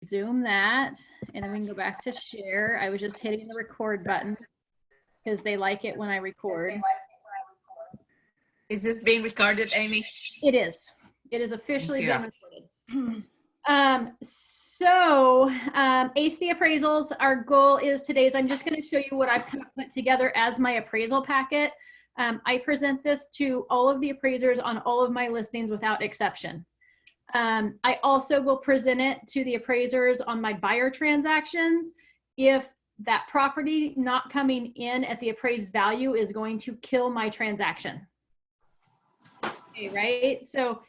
Zoom that, and then we can go back to share. I was just hitting the record button because they like it when I record. Is this being recorded, Amy? It is. It is officially being recorded. Ace the appraisals, our goal is today's, I'm just going to show you what I've kind of put together as my appraisal packet. I present this to all of the appraisers on all of my listings without exception. I also will present it to the appraisers on my buyer transactions if that property not coming in at the appraised value is going to kill my transaction. Okay, right? So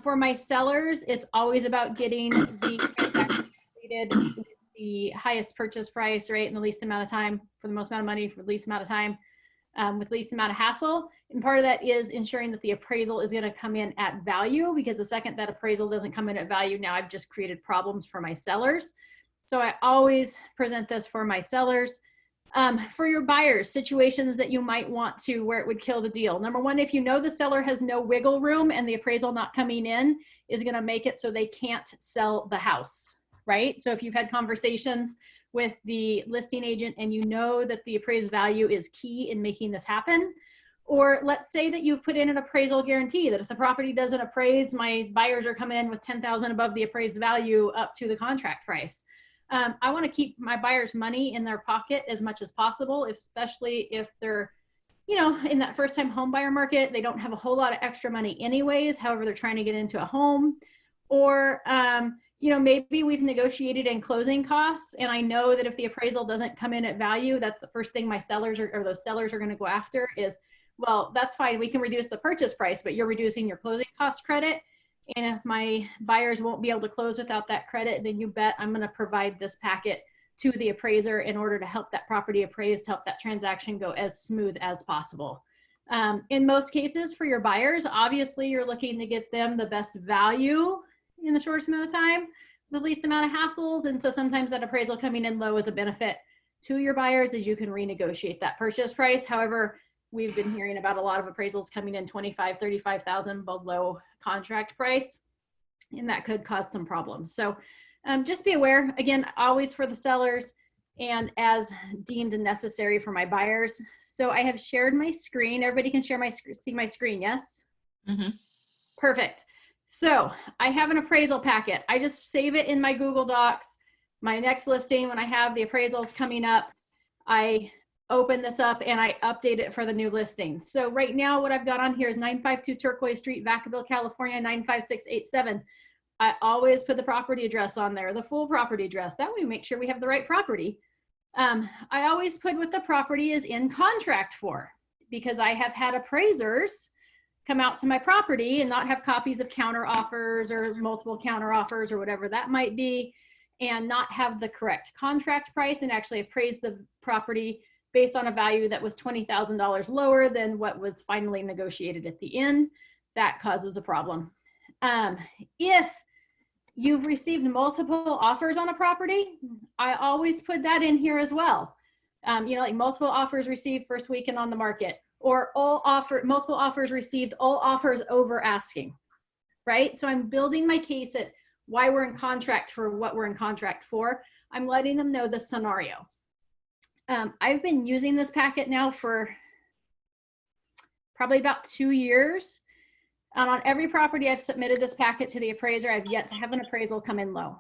for my sellers, it's always about getting the transaction completed with the highest purchase price, right, in the least amount of time, for the most amount of money, for the least amount of time, with least amount of hassle. And part of that is ensuring that the appraisal is going to come in at value, because the second that appraisal doesn't come in at value, now I've just created problems for my sellers. So I always present this for my sellers. For your buyers, situations that you might want to, where it would kill the deal. Number one, if you know the seller has no wiggle room and the appraisal not coming in is going to make it so they can't sell the house, right? So if you've had conversations with the listing agent and you know that the appraised value is key in making this happen, or let's say that you've put in an appraisal guarantee that if the property doesn't appraise, my buyers are coming in with $10,000 above the appraised value up to the contract price. I want to keep my buyers' money in their pocket as much as possible, especially if they're, you know, in that first-time home buyer market. They don't have a whole lot of extra money anyways. However, they're trying to get into a home, or you know, maybe we've negotiated in closing costs, and I know that if the appraisal doesn't come in at value, that's the first thing my sellers or those sellers are going to go after is, well, that's fine. We can reduce the purchase price, but you're reducing your closing cost credit. And if my buyers won't be able to close without that credit, then you bet I'm going to provide this packet to the appraiser in order to help that property appraise, to help that transaction go as smooth as possible. In most cases for your buyers, obviously you're looking to get them the best value in the shortest amount of time, the least amount of hassles. And so sometimes that appraisal coming in low is a benefit to your buyers, as you can renegotiate that purchase price. However, we've been hearing about a lot of appraisals coming in 25, 35,000 below contract price, and that could cause some problems. So just be aware, again, always for the sellers and as deemed necessary for my buyers. So I have shared my screen. Everybody can share see my screen, yes? Mm-hmm. Perfect. So I have an appraisal packet. I just save it in my Google Docs. My next listing, when I have the appraisals coming up, I open this up and I update it for the new listing. So right now what I've got on here is 952 Turquoise Street, Vacaville, California, 95687. I always put the property address on there, the full property address. That way we make sure we have the right property. I always put what the property is in contract for, because I have had appraisers come out to my property and not have copies of counter offers or multiple counter offers or whatever that might be, and not have the correct contract price and actually appraise the property based on a value that was $20,000 lower than what was finally negotiated at the end. That causes a problem. If you've received multiple offers on a property, I always put that in here as well. You know, like multiple offers received first weekend on the market, or multiple offers received, all offers over asking, right? So I'm building my case at why we're in contract for what we're in contract for. I'm letting them know the scenario. I've been using this packet now for probably about 2 years. And on every property I've submitted this packet to the appraiser, I've yet to have an appraisal come in low.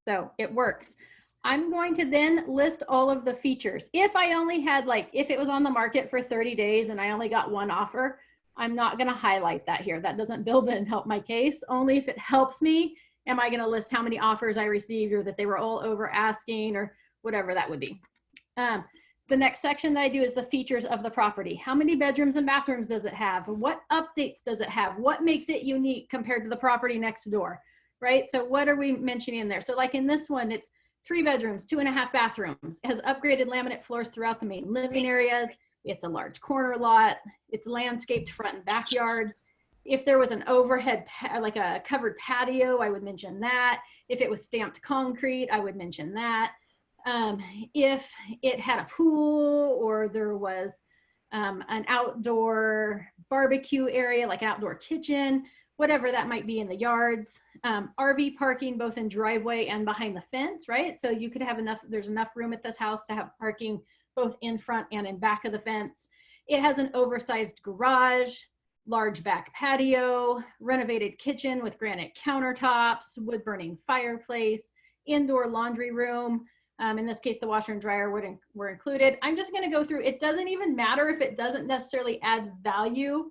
So it works. I'm going to then list all of the features. If I only had, like, if it was on the market for 30 days and I only got one offer, I'm not going to highlight that here. That doesn't build and help my case. Only if it helps me, am I going to list how many offers I received, or that they were all over asking, or whatever that would be. The next section that I do is the features of the property. How many bedrooms and bathrooms does it have? What updates does it have? What makes it unique compared to the property next door, right? So what are we mentioning in there? So like in this one, it's 3 bedrooms, 2.5 bathrooms. It has upgraded laminate floors throughout the main living areas. It's a large corner lot. It's landscaped front and backyard. If there was an overhead, like a covered patio, I would mention that. If it was stamped concrete, I would mention that. If it had a pool, or there was an outdoor barbecue area, like an outdoor kitchen, whatever that might be in the yards, RV parking both in driveway and behind the fence, right? So you could have enough, there's enough room at this house to have parking both in front and in back of the fence. It has an oversized garage, large back patio, renovated kitchen with granite countertops, wood burning fireplace, indoor laundry room. In this case, the washer and dryer were included. I'm just going to go through. It doesn't even matter if it doesn't necessarily add value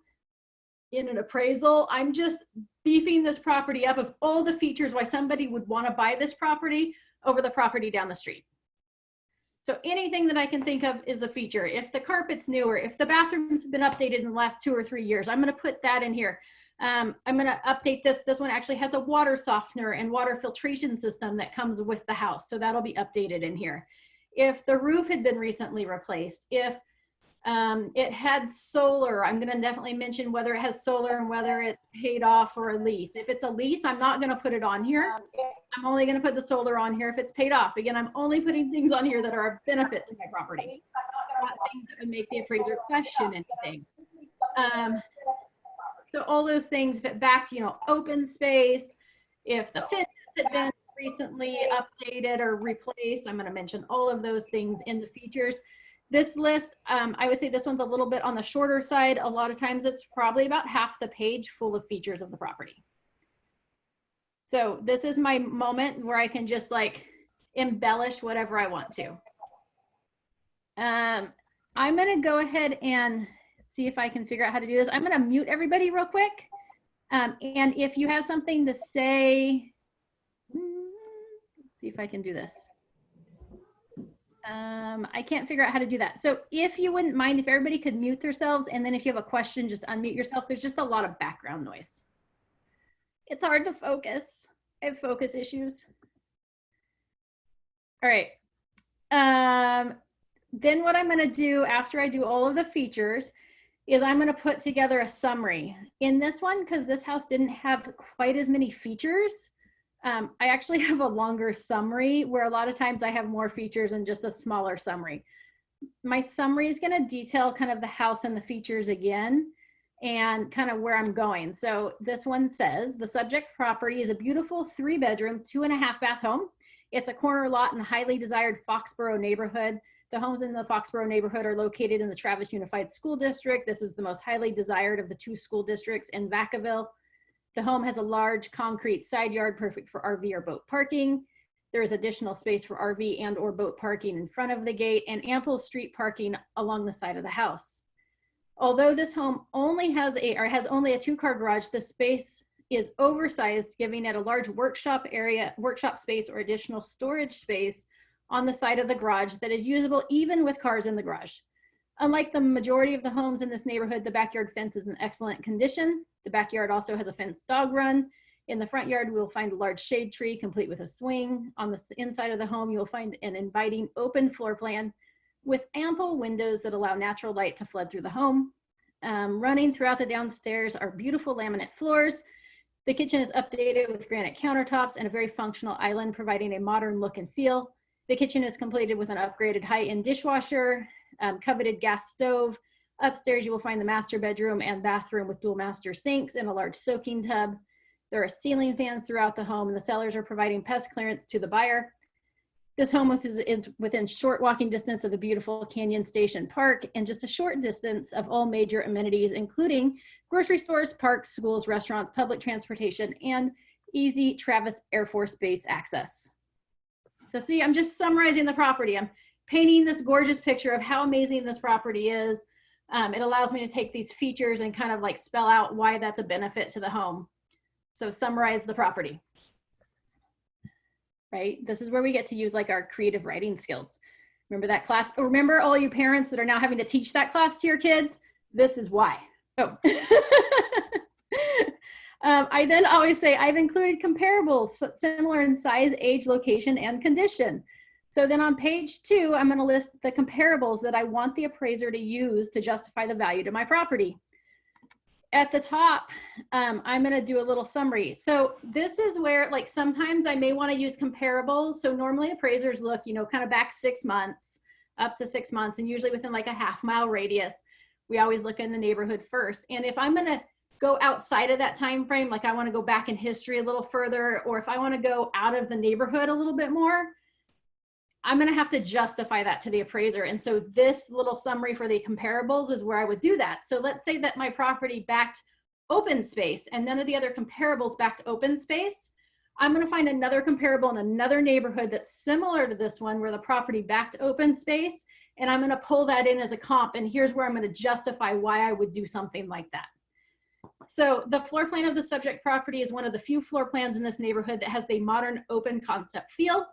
in an appraisal. I'm just beefing this property up of all the features why somebody would want to buy this property over the property down the street. So anything that I can think of is a feature. If the carpet's newer, if the bathrooms have been updated in the last 2 or 3 years, I'm going to put that in here. I'm going to update this. This one actually has a water softener and water filtration system that comes with the house. So that'll be updated in here. If the roof had been recently replaced, if it had solar, I'm going to definitely mention whether it has solar and whether it's paid off or a lease. If it's a lease, I'm not going to put it on here. I'm only going to put the solar on here if it's paid off. Again, I'm only putting things on here that are a benefit to my property, not things that would make the appraiser question anything. So all those things, if it backed, you know, open space, if the fence had been recently updated or replaced, I'm going to mention all of those things in the features. This list, I would say this one's a little bit on the shorter side. A lot of times it's probably about half the page full of features of the property. So this is my moment where I can just like embellish whatever I want to. I'm going to go ahead and see if I can figure out how to do this. I'm going to mute everybody real quick. And if you have something to say, let's see if I can do this. I can't figure out how to do that. So if you wouldn't mind, if everybody could mute themselves, and then if you have a question, just unmute yourself. There's just a lot of background noise. It's hard to focus. I have focus issues. All right. Then what I'm going to do after I do all of the features is I'm going to put together a summary. In this one, because this house didn't have quite as many features, I actually have a longer summary where a lot of times I have more features and just a smaller summary. My summary is going to detail kind of the house and the features again and kind of where I'm going. So this one says the subject property is a beautiful 3-bedroom, 2.5-bath home. It's a corner lot in a highly desired Foxborough neighborhood. The homes in the Foxborough neighborhood are located in the Travis Unified School District. This is the most highly desired of the 2 school districts in Vacaville. The home has a large concrete side yard, perfect for RV or boat parking. There is additional space for RV and or boat parking in front of the gate and ample street parking along the side of the house. Although this home only has only a 2-car garage, the space is oversized, giving it a large workshop space or additional storage space on the side of the garage that is usable even with cars in the garage. Unlike the majority of the homes in this neighborhood, the backyard fence is in excellent condition. The backyard also has a fenced dog run. In the front yard, we will find a large shade tree complete with a swing. On the inside of the home, you will find an inviting open floor plan with ample windows that allow natural light to flood through the home. Running throughout the downstairs are beautiful laminate floors. The kitchen is updated with granite countertops and a very functional island, providing a modern look and feel. The kitchen is completed with an upgraded high-end dishwasher, coveted gas stove. Upstairs, you will find the master bedroom and bathroom with dual master sinks and a large soaking tub. There are ceiling fans throughout the home, and the sellers are providing pest clearance to the buyer. This home is within short walking distance of the beautiful Canyon Station Park and just a short distance of all major amenities, including grocery stores, parks, schools, restaurants, public transportation, and easy Travis Air Force Base access. So see, I'm just summarizing the property. I'm painting this gorgeous picture of how amazing this property is. It allows me to take these features and kind of like spell out why that's a benefit to the home. So summarize the property, right? This is where we get to use like our creative writing skills. Remember that class? Remember all you parents that are now having to teach that class to your kids? This is why. Oh. I then always say I've included comparables similar in size, age, location, and condition. So then on page 2, I'm going to list the comparables that I want the appraiser to use to justify the value to my property. At the top, I'm going to do a little summary. So this is where, like, sometimes I may want to use comparables. So normally appraisers look, you know, kind of back 6 months, up to 6 months, and usually within like a half-mile radius. We always look in the neighborhood first. And if I'm going to go outside of that time frame, like I want to go back in history a little further, or if I want to go out of the neighborhood a little bit more, I'm going to have to justify that to the appraiser. And so this little summary for the comparables is where I would do that. So let's say that my property backed open space and none of the other comparables backed open space. I'm going to find another comparable in another neighborhood that's similar to this one where the property backed open space, and I'm going to pull that in as a comp. And here's where I'm going to justify why I would do something like that. So the floor plan of the subject property is one of the few floor plans in this neighborhood that has the modern open concept feel.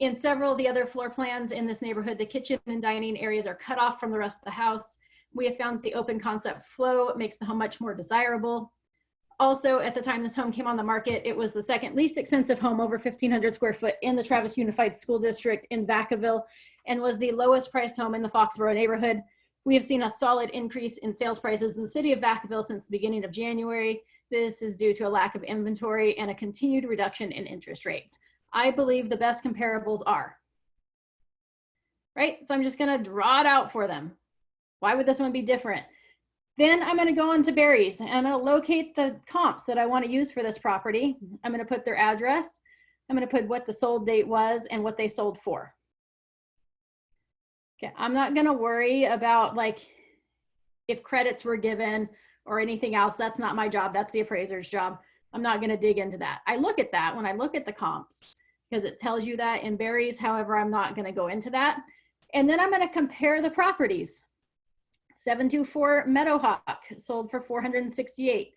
In several of the other floor plans in this neighborhood, the kitchen and dining areas are cut off from the rest of the house. We have found that the open concept flow makes the home much more desirable. Also, at the time this home came on the market, it was the second least expensive home over 1,500 square foot in the Travis Unified School District in Vacaville, and was the lowest priced home in the Foxborough neighborhood. We have seen a solid increase in sales prices in the city of Vacaville since the beginning of January. This is due to a lack of inventory and a continued reduction in interest rates. I believe the best comparables are, right? So I'm just gonna draw it out for them. Why would this one be different? Then I'm gonna go on to Barry's and I'm gonna locate the comps that I wanna use for this property. I'm gonna put their address. I'm gonna put what the sold date was and what they sold for. Okay, I'm not gonna worry about like if credits were given or anything else. That's not my job, that's the appraiser's job. I'm not gonna dig into that. I look at that when I look at the comps because it tells you that in Barry's. However, I'm not gonna go into that. And then I'm gonna compare the properties. 724 Meadowhawk sold for $468.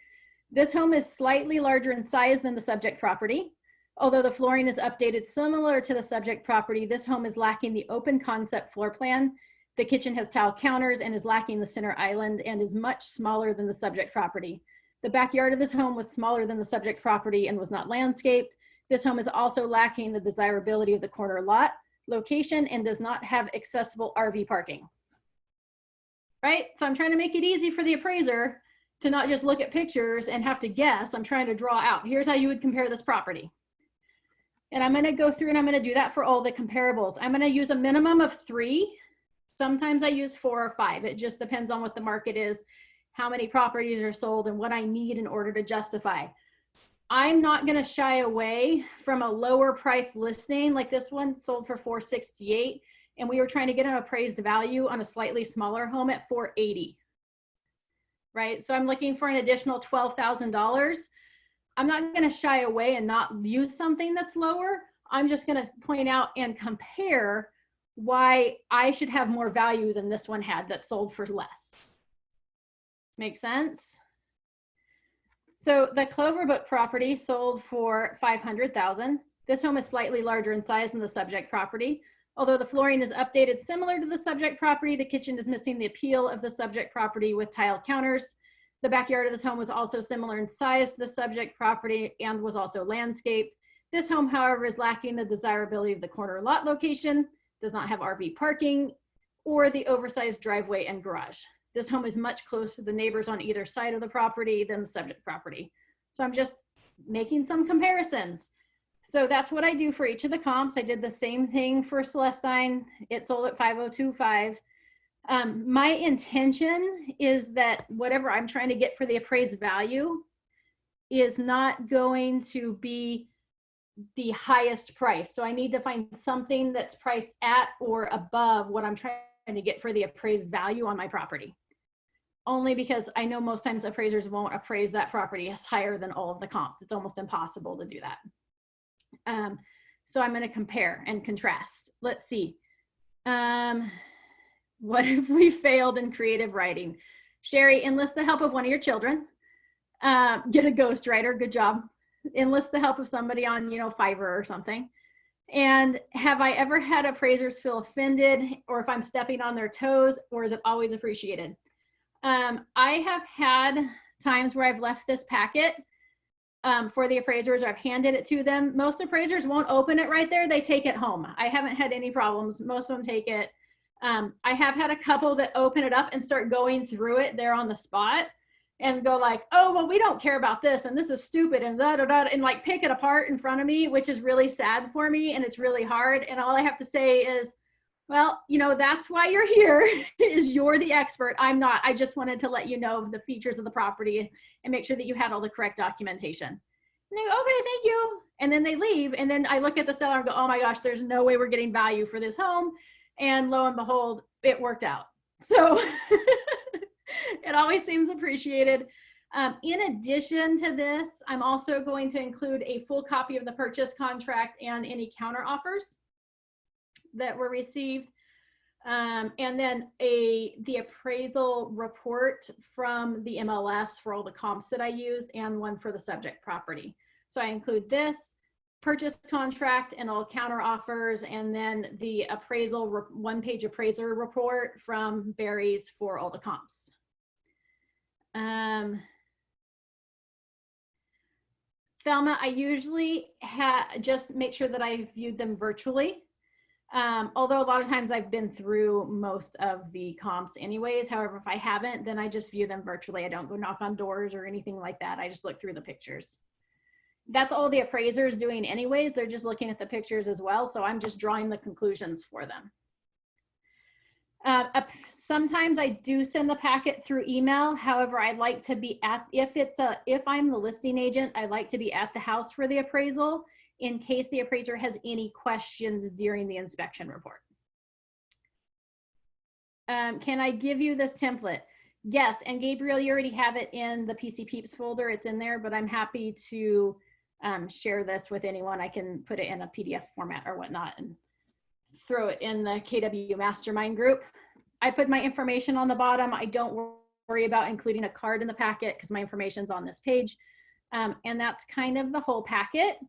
This home is slightly larger in size than the subject property. Although the flooring is updated similar to the subject property, this home is lacking the open concept floor plan. The kitchen has tile counters and is lacking the center island and is much smaller than the subject property. The backyard of this home was smaller than the subject property and was not landscaped. This home is also lacking the desirability of the corner lot location and does not have accessible RV parking. Right? So I'm trying to make it easy for the appraiser to not just look at pictures and have to guess. I'm trying to draw out, here's how you would compare this property. And I'm gonna go through and I'm gonna do that for all the comparables. I'm gonna use a minimum of 3. Sometimes I use 4 or 5. It just depends on what the market is, how many properties are sold, and what I need in order to justify. I'm not gonna shy away from a lower price listing, like this one sold for $468, and we were trying to get an appraised value on a slightly smaller home at $480, right? So I'm looking for an additional $12,000. I'm not gonna shy away and not use something that's lower. I'm just gonna point out and compare why I should have more value than this one had that sold for less. Make sense? So the Cloverbrook property sold for $500,000. This home is slightly larger in size than the subject property. Although the flooring is updated similar to the subject property, the kitchen is missing the appeal of the subject property with tile counters. The backyard of this home was also similar in size to the subject property and was also landscaped. This home, however, is lacking the desirability of the corner lot location, does not have RV parking, or the oversized driveway and garage. This home is much closer to the neighbors on either side of the property than the subject property. So I'm just making some comparisons. So that's what I do for each of the comps. I did the same thing for Celestine. It sold at $5,025. My intention is that whatever I'm trying to get for the appraised value is not going to be the highest price. So I need to find something that's priced at or above what I'm trying to get for the appraised value on my property. Only because I know most times appraisers won't appraise that property as higher than all of the comps. It's almost impossible to do that. So I'm going to compare and contrast. Let's see. What if we failed in creative writing? Sherry, enlist the help of one of your children. Get a ghostwriter. Good job. Enlist the help of somebody on, Fiverr or something. And have I ever had appraisers feel offended, or if I'm stepping on their toes, or is it always appreciated? I have had times where I've left this packet for the appraisers, or I've handed it to them. Most appraisers won't open it right there. They take it home. I haven't had any problems. Most of them take it. I have had a couple that open it up and start going through it there on the spot and go like, oh, well, we don't care about this, and this is stupid, and da da da, and like pick it apart in front of me, which is really sad for me, and it's really hard. And all I have to say is, Well, you know, that's why you're here is you're the expert. I'm not. I just wanted to let you know the features of the property and make sure that you had all the correct documentation. And they go, okay, thank you. And then they leave. And then I look at the seller and go, oh my gosh, there's no way we're getting value for this home. And lo and behold, it worked out. So it always seems appreciated. In addition to this, I'm also going to include a full copy of the purchase contract and any counter offers that were received. And then the appraisal report from the MLS for all the comps that I used and one for the subject property. So I include this purchase contract and all counter offers, and then the appraisal, one-page appraiser report from Barry's for all the comps. Thelma, I usually just make sure that I viewed them virtually. Although a lot of times I've been through most of the comps anyways. However, if I haven't, then I just view them virtually. I don't go knock on doors or anything like that. I just look through the pictures. That's all the appraisers doing anyways. They're just looking at the pictures as well. So I'm just drawing the conclusions for them. Sometimes I do send the packet through email. However, I like to be if I'm the listing agent, I like to be at the house for the appraisal in case the appraiser has any questions during the inspection report. Can I give you this template? Yes, and Gabriel, you already have it in the PC Peeps folder. It's in there, but I'm happy to share this with anyone. I can put it in a PDF format or whatnot and throw it in the KW Mastermind group. I put my information on the bottom. I don't worry about including a card in the packet because my information's on this page. And that's kind of the whole packet.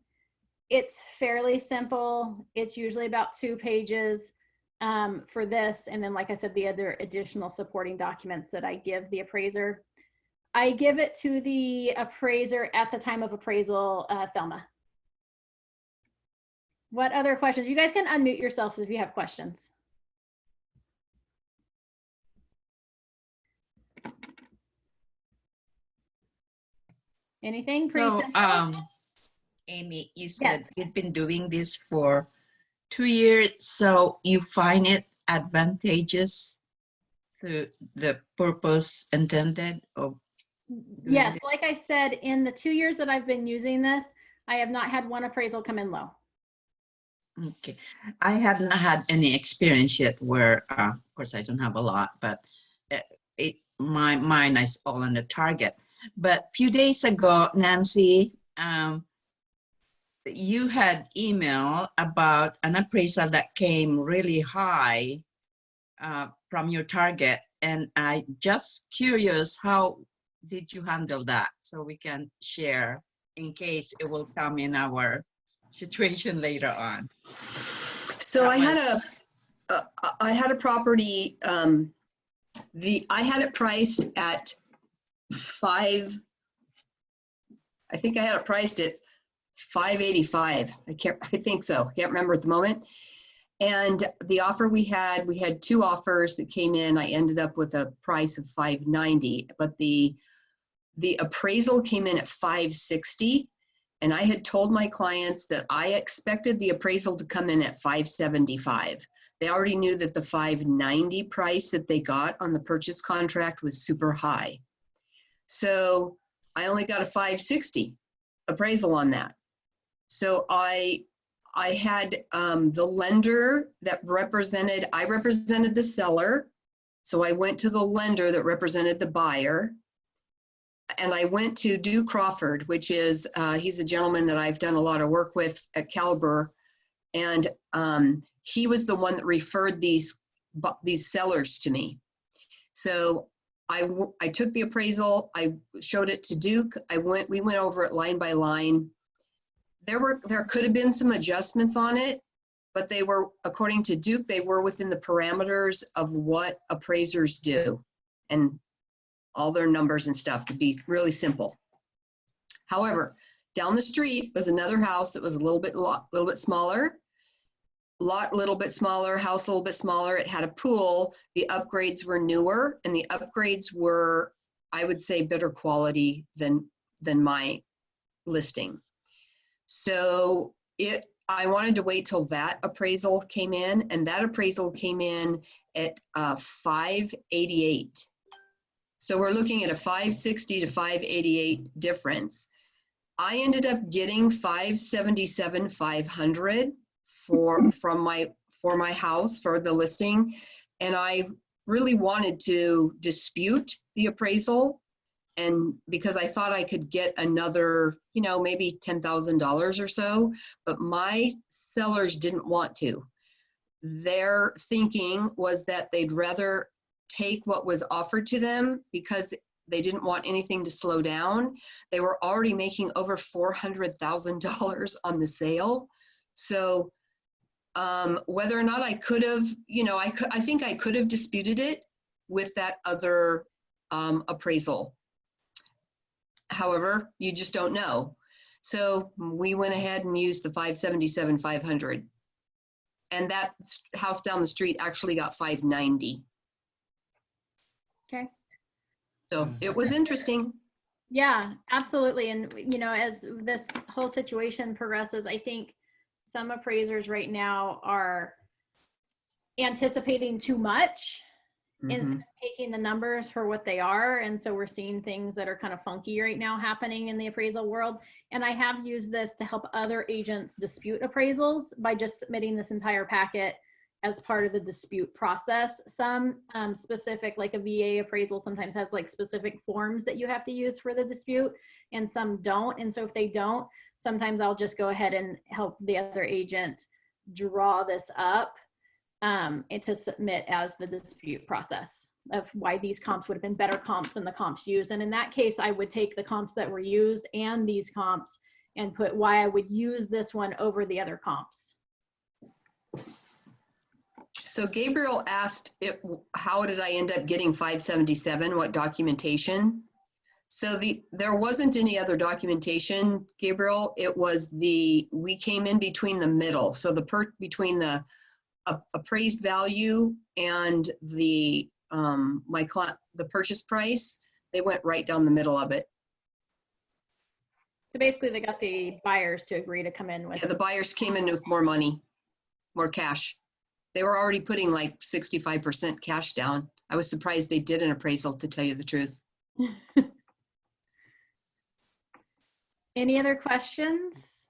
It's fairly simple. It's usually about 2 pages for this. And then, like I said, the other additional supporting documents that I give the appraiser. I give it to the appraiser at the time of appraisal, Thelma. What other questions? You guys can unmute yourselves if you have questions. Anything? So, Amy, you said Yes. you've been doing this for 2 years, so you find it advantageous to the purpose intended of Yes, like I said, in the 2 years that I've been using this, I have not had one appraisal come in low. Okay, I haven't had any experience yet where, of course, I don't have a lot, but my mine is all on the target. But a few days ago, Nancy, you had email about an appraisal that came really high from your target, and I just curious, how did you handle that so we can share in case it will come in our situation later on? So I had a property. I had it priced at I think I had it priced at $585. I think so. I can't remember at the moment. And the offer we had 2 offers that came in. I ended up with a price of $590, but the appraisal came in at $560. And I had told my clients that I expected the appraisal to come in at $575. They already knew that the $590 price that they got on the purchase contract was super high. So I only got a $560 appraisal on that. So I had the lender that I represented the seller. So I went to the lender that represented the buyer. And I went to Dew Crawford, which is, he's a gentleman that I've done a lot of work with at Caliber. And he was the one that referred these sellers to me. So I took the appraisal, I showed it to Duke. We went over it line by line. There could have been some adjustments on it, but they were, according to Duke, they were within the parameters of what appraisers do. And all their numbers and stuff to be really simple. However, down the street was another house that was a little bit smaller, house a little bit smaller. It had a pool. The upgrades were newer, and the upgrades were, I would say, better quality than my listing. So I wanted to wait till that appraisal came in, and that appraisal came in at 588. So we're looking at a 560 to 588 difference. I ended up getting 577 500 for my house for the listing, and I really wanted to dispute the appraisal, and because I thought I could get another, maybe $10,000 or so, but my sellers didn't want to. Their thinking was that they'd rather take what was offered to them because they didn't want anything to slow down. They were already making over $400,000 on the sale. So whether or not I could have, I think I could have disputed it with that other appraisal. However, you just don't know. So we went ahead and used the 577 500. And that house down the street actually got 590. Okay. So it was interesting. Yeah, absolutely. And, as this whole situation progresses, I think some appraisers right now are anticipating too much instead of taking the numbers for what they are. And so we're seeing things that are kind of funky right now happening in the appraisal world. And I have used this to help other agents dispute appraisals by just submitting this entire packet as part of the dispute process. Some specific, like a VA appraisal sometimes has like specific forms that you have to use for the dispute, and some don't. And so if they don't, sometimes I'll just go ahead and help the other agent draw this up and to submit as the dispute process of why these comps would have been better comps than the comps used. And in that case, I would take the comps that were used and these comps and put why I would use this one over the other comps. So Gabriel asked, how did I end up getting 577? What documentation? So there wasn't any other documentation, Gabriel. It was we came in between the middle. So between the appraised value and the purchase price, they went right down the middle of it. So basically they got the buyers to agree to come in with. Yeah, the buyers came in with more money, more cash. They were already putting like 65% cash down. I was surprised they did an appraisal, to tell you the truth. Any other questions?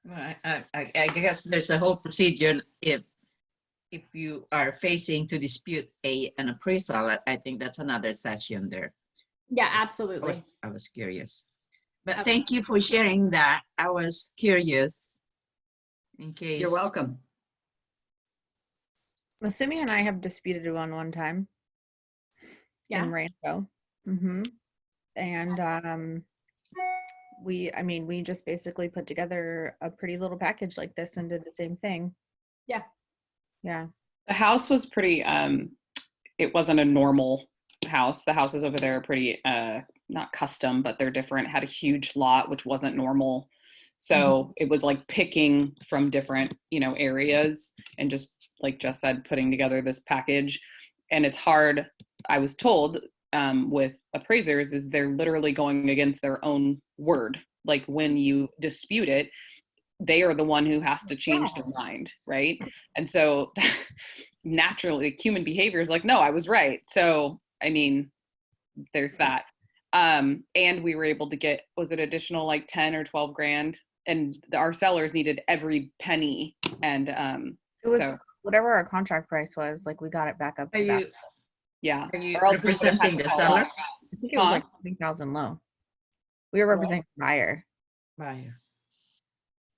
Well, I guess there's a whole procedure if you are facing to dispute an appraisal. I think that's another session there. Yeah, absolutely. I was curious. But thank you for sharing that. I was curious in case. You're welcome. Masumi and I have disputed one time. Yeah. In Rancho. And we just basically put together a pretty little package like this and did the same thing. Yeah. Yeah. The house was pretty, it wasn't a normal house. The houses over there are pretty, not custom, but they're different, had a huge lot, which wasn't normal. So it was like picking from different, areas and just like Jess said, putting together this package. And it's hard, I was told, with appraisers is they're literally going against their own word. Like when you dispute it, they are the one who has to change their mind, right? And so naturally human behavior is like, no, I was right. So, there's that. And we were able to get, was it additional like 10 or 12 grand? And our sellers needed every penny. And it was whatever our contract price was, like we got it back up to that. Yeah. Are you representing the seller? I think it was like 20,000 low. We were representing the buyer.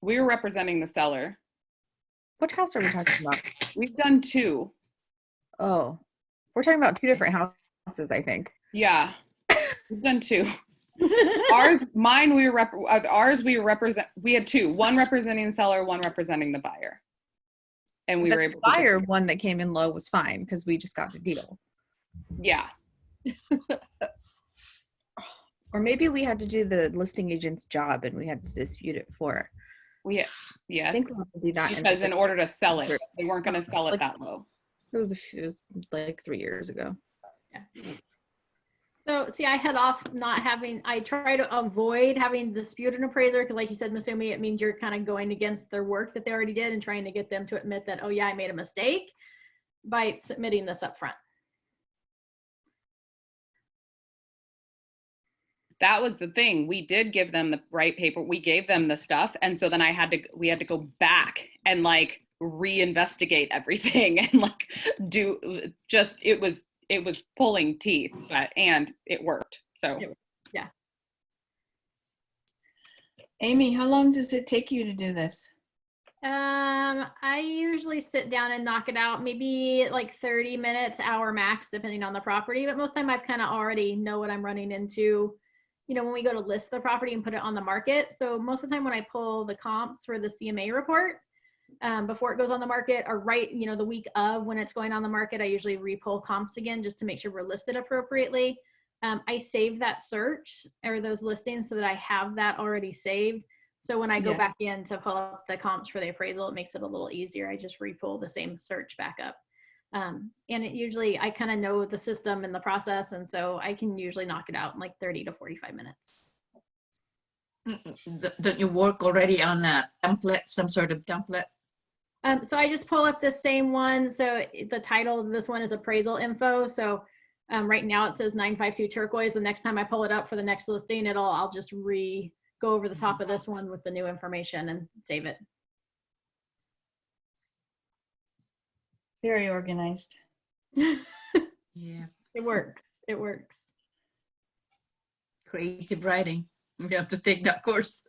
We were representing the seller. Which house are we talking about? We've done two. Oh, we're talking about two different houses, I think. Yeah, we've done two. We had two, one representing the seller, one representing the buyer. And we were able to. The buyer one that came in low was fine because we just got the deal. Yeah. Or maybe we had to do the listing agent's job and we had to dispute it for. Yes. I think we had to do that because in order to sell it, they weren't going to sell it that low. It was like 3 years ago. Yeah. So see, I head off I try to avoid having to dispute an appraiser because like you said, Masumi, it means you're kind of going against their work that they already did and trying to get them to admit that, oh yeah, I made a mistake by submitting this up front. That was the thing. We did give them the right paper. We gave them the stuff. And so then we had to go back and like reinvestigate everything and like it was pulling teeth, and it worked. So yeah. Amy, how long does it take you to do this? I usually sit down and knock it out, maybe like 30 minutes, hour max, depending on the property. But most of the time I've kind of already know what I'm running into, you know, when we go to list the property and put it on the market. So most of the time when I pull the comps for the CMA report, before it goes on the market or right, you know, the week of when it's going on the market, I usually re-pull comps again just to make sure we're listed appropriately. I save that search or those listings so that I have that already saved. So when I go back in to pull up the comps for the appraisal, it makes it a little easier. I just re-pull the same search back up. And it usually, I kind of know the system and the process. And so I can usually knock it out in like 30 to 45 minutes. Don't you work already on a template, some sort of template? So I just pull up the same one. So the title of this one is appraisal info. So right now it says 952 turquoise. The next time I pull it up for the next listing, I'll just go over the top of this one with the new information and save it. Very organized. Yeah. It works. It works. Creative writing. You have to take that course.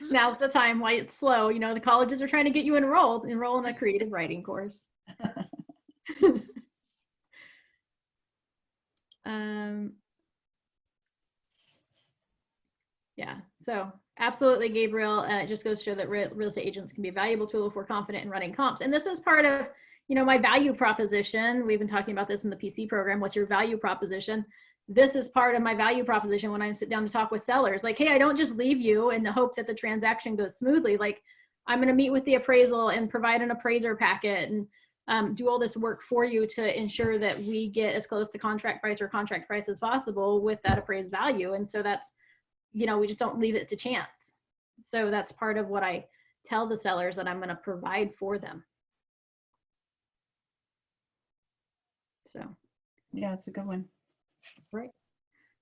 Now's the time why it's slow. You know, the colleges are trying to get you enroll in a creative writing course. Yeah, so absolutely, Gabriel. It just goes to show that real estate agents can be a valuable tool if we're confident in running comps. And this is part of, you know, my value proposition. We've been talking about this in the PC program. What's your value proposition? This is part of my value proposition when I sit down to talk with sellers. Like, hey, I don't just leave you in the hope that the transaction goes smoothly. Like, I'm going to meet with the appraisal and provide an appraiser packet and do all this work for you to ensure that we get as close to contract price or contract price as possible with that appraised value. And so that's, you know, we just don't leave it to chance. So that's part of what I tell the sellers that I'm going to provide for them. So. Yeah, it's a good one. Right.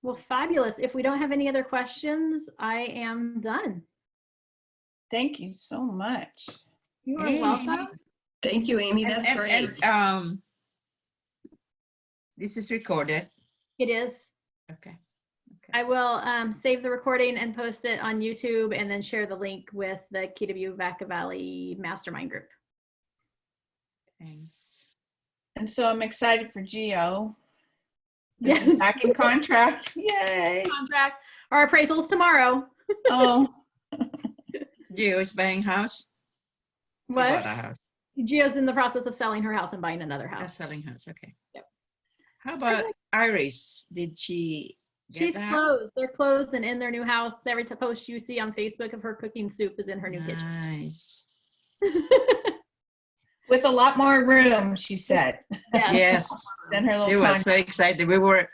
Well, fabulous. If we don't have any other questions, I am done. Thank you so much. You are welcome. Thank you, Amy. That's great. And, this is recorded. It is. Okay. I will save the recording and post it on YouTube and then share the link with the KW Vaca Valley Mastermind group. Thanks. And so I'm excited for Geo. This is back in contract. Yay. Contract. Our appraisals tomorrow. Oh. Gio is buying house? She What? bought a house. Gio's in the process of selling her house and buying another A house. selling house, okay. Yep. How about Iris? Did she get She's the house? closed. They're closed and in their new house. Every post you see on Facebook of her cooking soup is in her new kitchen. Nice. With a lot more room, she said. Yeah. Yes. Than her She little was contract. so excited. We were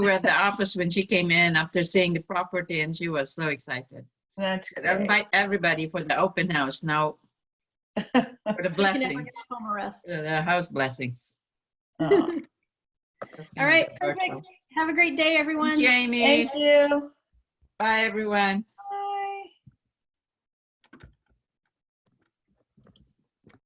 at the office when she came in after seeing the property, and she was so excited. That's I great. invite everybody for the open house now. For the You can blessings, never get home arrest. the house blessings. Oh, That's All gonna right, be perfect. virtual. Have a great day, everyone. Thank you, Amy. thank you. Bye, everyone.